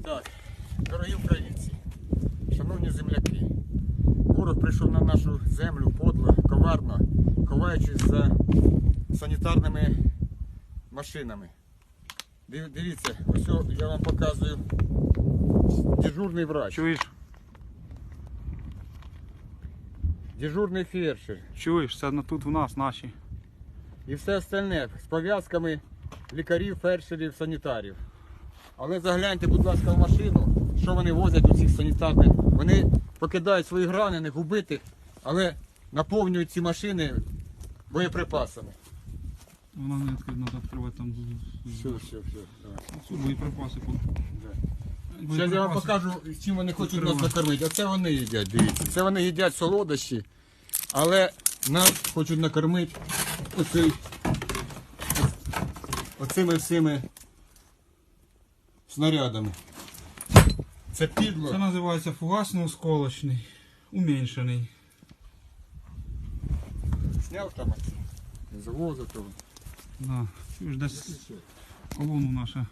Так, дорогі українці, шановні земляки, ворог прийшов на нашу землю подло, коварно, ховаючись за санітарними машинами. Дивіться, ось я вам показую дежурний врач, Чуєш? дежурний фельдшер Чуєш, це тут в нас наші. і все остальне з пов'язками лікарів, фельдшерів, санітарів. Але загляньте, будь ласка, в машину, що вони возять у цих санітарних. Вони покидають своїх ранених, убитих, але наповнюють ці машини боєприпасами. Вона не відкрита, треба відкривати там. Все. Давай. Це боєприпаси. Зараз я вам покажу, з чим вони хочуть нас накормити. Оце вони їдять, дивіться. Це вони їдять солодощі, але нас хочуть накормити оцими всіми снарядами. Це підло. Це називається фугасно-осколочний, уменьшений. Сняв там завозу того. Да. Чуєш, десь колону наша